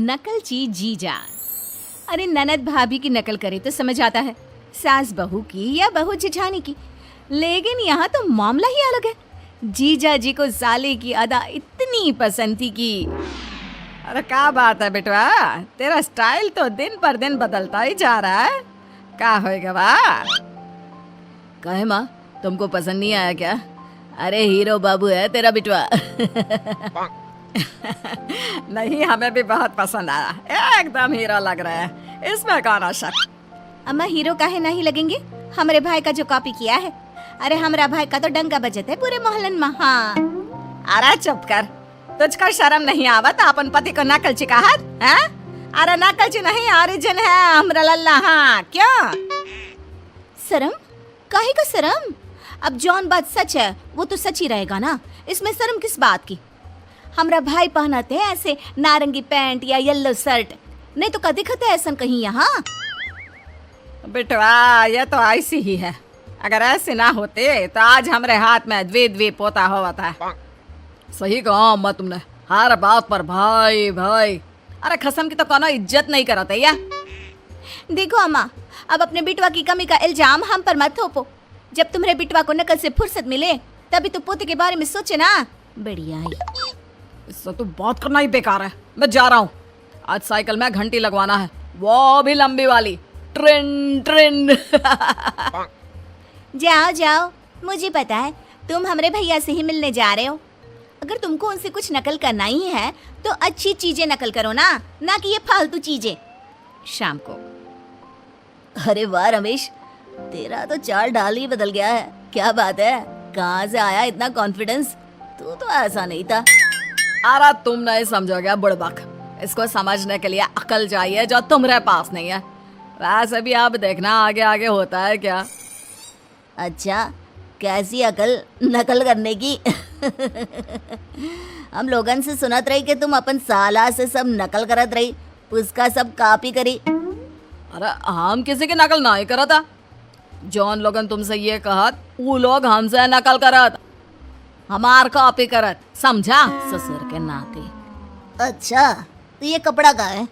नकलची जीजा। अरे ननद भाभी की नकल करे तो समझ आता है, सास बहू की या बहू जेठानी की, लेकिन यहाँ तो मामला ही अलग है। जीजा जी को साले की अदा इतनी पसंद थी कि अरे क्या बात है बेटवा, तेरा स्टाइल तो दिन पर दिन बदलता ही जा रहा है। क्या होएगा वाह? कहे माँ, तुमको पसंद नहीं आया क्या? अरे हीरो बाबू है तेरा बिटवा। नहीं, हमें भी बहुत पसंद आया, एकदम हीरो लग रहा है, इसमें कौन शक। अम्मा हीरो काहे नहीं लगेंगे, हमारे भाई का जो कॉपी किया है। अरे हमारा भाई का तो डंका बजत है पूरे मोहल्लन में। हाँ अरे चुप कर, तुझको शर्म नहीं आवत अपन पति को नकलची कहत है? अरे नकलची नहीं, ओरिजिन है हमरा लल्ला। हाँ क्यों शर्म? काहे का शर्म? अब जौन बात सच है वो तो सच ही रहेगा ना, इसमें शर्म किस बात की? हमरा भाई पहनाते हैं ऐसे नारंगी पैंट या येलो शर्ट, नहीं तो कभी दिखता है ऐसा कहीं यहाँ? बेटवा ये तो ऐसी ही है, अगर ऐसे ना होते तो आज हमारे हाथ में द्वे पोता हुआ था। सही कहा अम्मा तुमने, हर बात पर भाई भाई। अरे खसम की तो कोनो इज्जत नहीं करते या? देखो अम्मा, अब अपने बिटवा की कमी का इल्जाम हम पर मत थोपो। जब तुम्हारे बिटवा को नकल से फुर्सत मिले तभी तो पोते के बारे में सोचे ना। बढ़िया ही, इससे तो बात करना ही बेकार है। मैं जा रहा हूँ, आज साइकिल में घंटी लगवाना है, वो भी लंबी वाली, ट्रिन ट्रिन। जाओ जाओ, मुझे पता है तुम हमारे भैया से ही मिलने जा रहे हो। अगर तुमको उनसे कुछ नकल करना ही है तो अच्छी चीजें नकल करो ना कि ये फालतू चीजें। शाम को। अरे वाह रमेश, तेरा तो चाल ढाल ही बदल गया है। क्या बात है, कहाँ से आया इतना कॉन्फिडेंस? तू तो ऐसा नहीं था। अरे तुम नहीं समझोगे बुड़बक, इसको समझने के लिए अकल चाहिए जो तुम्हारे पास नहीं है। वैसे भी आप देखना आगे आगे होता है क्या। अच्छा, कैसी अकल नकल करने की? हम लोगन से सुनत रही कि तुम अपन साला से सब नकल करत रही, उसका सब कॉपी करी। अरे हम किसी की नकल नहीं करा था, जौन लोगन तुमसे ये कहत वो लोग हमसे नकल करत, हमार कॉपी करत, समझा? ससुर के नाते। अच्छा, तो ये कपड़ा का है?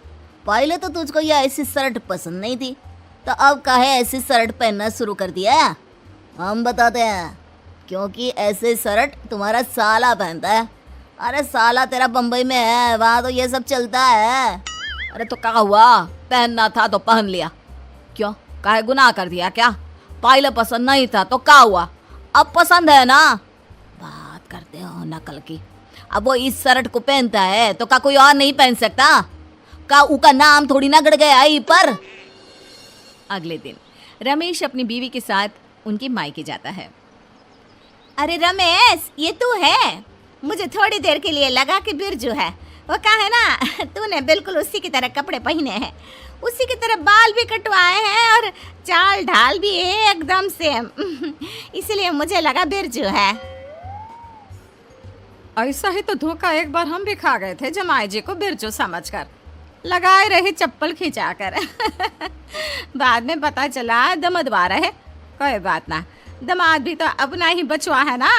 पहले तो तुझको ये ऐसी शर्ट पसंद नहीं थी, तो अब काहे ऐसी शर्ट पहनना शुरू कर दिया? हम बताते हैं, क्योंकि ऐसे शर्ट तुम्हारा साला पहनता है। अरे साला तेरा बम्बई में है, वहाँ तो ये सब चलता है। अरे तो क्या हुआ, पहनना था तो पहन लिया, क्यों काहे गुनाह कर दिया क्या? पहले पसंद नहीं था तो क्या हुआ, अब पसंद है ना? बात करते हो नकल की। अब वो इस शर्ट को पहनता है तो क्या कोई और नहीं पहन सकता? का उसका नाम थोड़ी ना गड़ गया आई पर। अगले दिन रमेश अपनी बीवी के साथ उनकी मायके जाता है। अरे रमेश, ये तू है? मुझे थोड़ी देर के लिए लगा कि बिरजू है। वो कहा है ना, तूने बिल्कुल उसी की तरह कपड़े पहने हैं, उसी की तरह बाल भी कटवाए हैं और चाल ढाल भी एकदम सेम। इसलिए मुझे लगा बिरजू है। ऐसा ही तो धोखा एक बार हम भी खा गए थे जमाई जी को बिरजू समझकर, लगाए रहे चप्पल खिंचाकर। बाद में पता चला दमदवार है। कोई बात ना, दमाद भी तो अपना ही बचवा है ना।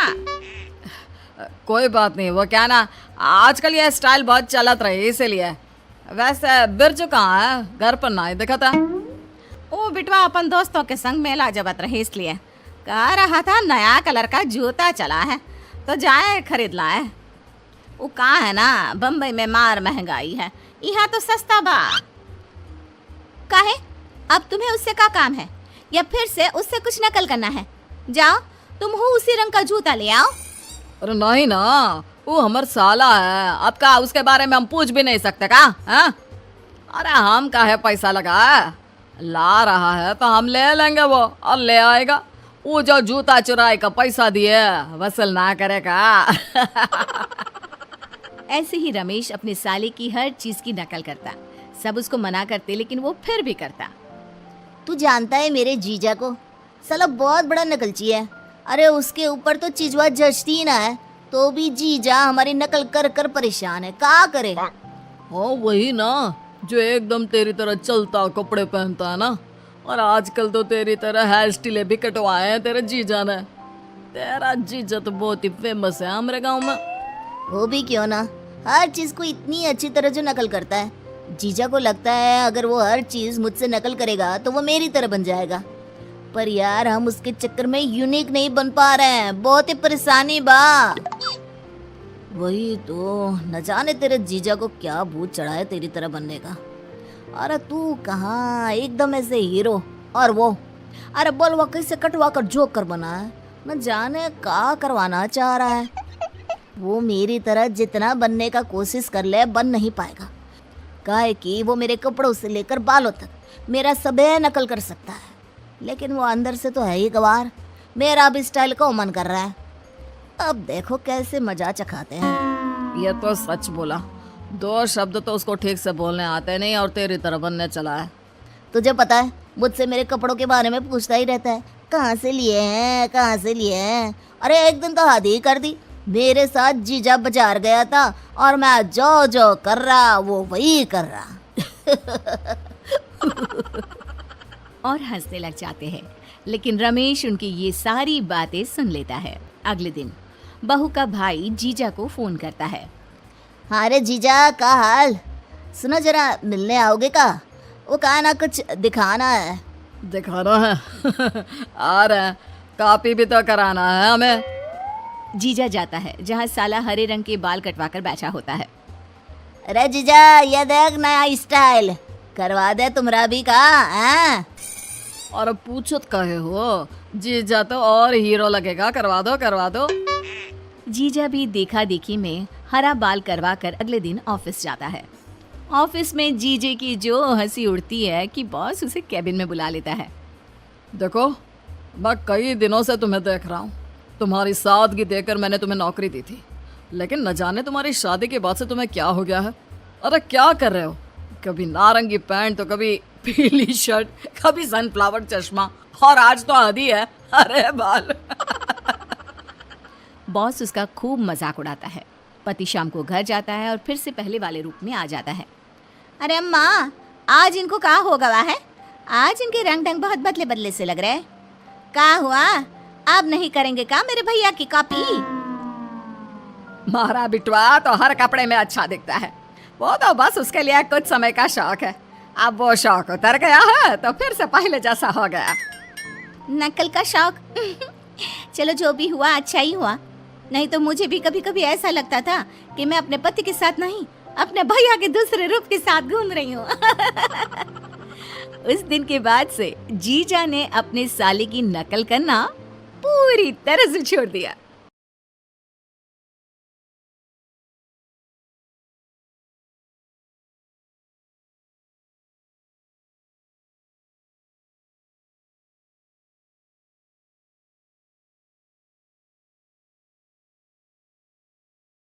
कोई बात नहीं, वो क्या ना आजकल ये स्टाइल बहुत चलत रही इसीलिए। वैसे बिरजू कहाँ है, घर पर ना ही दिखा था। वो बिटवा अपन दोस्तों के संग मेला जबत रही, इसलिए कह रहा था नया कलर का जूता चला है तो जाए खरीद लाए। वो कहाँ है ना, बम्बई में मार महंगाई है, यहाँ तो सस्ता बा। काहे, अब तुम्हें उससे क्या काम है, या फिर से उससे कुछ नकल करना है? जाओ तुम हो उसी रंग का जूता ले आओ। अरे नहीं ना, वो हमार साला है, अब का उसके बारे में हम पूछ भी नहीं सकते का? हाँ? अरे हम काहे पैसा लगा, ला रहा है तो हम ले लेंगे, वो और ले आएगा। वो जो जूता चुराई का पैसा दिए वसूल ना करेगा। ऐसे ही रमेश अपने साले की हर चीज की नकल करता। सब उसको मना करते लेकिन वो फिर भी करता। तू जानता है मेरे जीजा को, साला बहुत बड़ा नकलची है। अरे उसके ऊपर तो चीजवा जचती ना है, तो भी जीजा हमारी नकल कर कर परेशान है। क्या करे? हाँ वही ना, जो एकदम तेरी तरह चलता कपड़े पहनता है ना, और आजकल तो तेरी तरह हेयर स्टाइल भी कटवाए हैं तेरे जीजा ने। तेरा जीजा तो बहुत ही फेमस है हमारे गांव में। वो भी क्यों ना, हर चीज को इतनी अच्छी तरह जो नकल करता है, जीजा को लगता है अगर वो हर चीज मुझसे नकल करेगा तो वो मेरी तरह बन जाएगा। पर यार हम उसके चक्कर में यूनिक नहीं बन पा रहे हैं, बहुत ही परेशानी बा। वही तो, न जाने तेरे जीजा को क्या भूत चढ़ा है तेरी तरह बनने का। अरे तू कहाँ एकदम ऐसे हीरो, और वो अरे बोल वाकई से कटवा कर जोक कर बना है, न जाने क्या करवाना चाह रहा है। वो मेरी तरह जितना बनने का कोशिश कर ले बन नहीं पाएगा, काहे कि वो मेरे कपड़ों से लेकर बालों तक मेरा सबे नकल कर सकता है, लेकिन वो अंदर से तो है ही गवार। मेरा भी स्टाइल को मन कर रहा है। अब देखो कैसे मजा चखाते हैं। ये तो सच बोला, 2 शब्द तो उसको ठीक से बोलने आते नहीं और तेरी तरह बनने चला है। तुझे पता है मुझसे मेरे कपड़ों के बारे में पूछता ही रहता है, कहाँ से लिए हैं कहाँ से लिए हैं। अरे एक दिन तो हद ही कर दी, मेरे साथ जीजा बाजार गया था और मैं जो जो कर रहा वो वही कर रहा। और हंसने लग जाते हैं। लेकिन रमेश उनकी ये सारी बातें सुन लेता है। अगले दिन बहू का भाई जीजा को फोन करता है। हाँ रे जीजा, का हाल? सुनो जरा मिलने आओगे का? वो कहा ना कुछ दिखाना है। दिखाना है? आ रहे हैं, कॉपी भी तो कराना है हमें। जीजा जाता है जहाँ साला हरे रंग के बाल कटवा कर बैठा होता है। अरे जीजा ये देख नया स्टाइल, करवा दे तुम्हारा भी का? हाँ? और अब पूछत कहे हो, जीजा तो और हीरो लगेगा, करवा दो करवा दो। जीजा भी देखा देखी में हरा बाल करवा कर अगले दिन ऑफिस जाता है। ऑफिस में जीजे की जो हंसी उड़ती है कि बॉस उसे कैबिन में बुला लेता है। देखो मैं कई दिनों से तुम्हें देख रहा हूँ, तुम्हारी सादगी देखकर मैंने तुम्हें नौकरी दी थी, लेकिन न जाने तुम्हारी शादी के बाद से तुम्हें क्या हो गया है। अरे क्या कर रहे हो, कभी नारंगी पैंट तो कभी पीली शर्ट, कभी सनफ्लावर चश्मा, और आज तो आधी है। अरे बाल। बॉस उसका खूब मजाक उड़ाता है। पति शाम को घर जाता है और फिर से पहले वाले रूप में आ जाता है। अरे अम्मा, आज इनको का हो गवा है? आज इनके रंग ढंग बहुत बदले बदले से लग रहे। का हुआ? आप नहीं करेंगे का मेरे भैया की कॉपी? मारा बिटवा तो हर कपड़े में अच्छा दिखता है, वो तो बस उसके लिए कुछ समय का शौक है। अब वो शौक उतर गया है तो फिर से पहले जैसा हो गया। नकल का शौक? चलो जो भी हुआ अच्छा ही हुआ, नहीं तो मुझे भी कभी कभी ऐसा लगता था कि मैं अपने पति के साथ नहीं अपने भैया के दूसरे रूप के साथ घूम रही हूँ। उस दिन के बाद से जीजा ने अपने साले की नकल करना पूरी तरह से छोड़ दिया।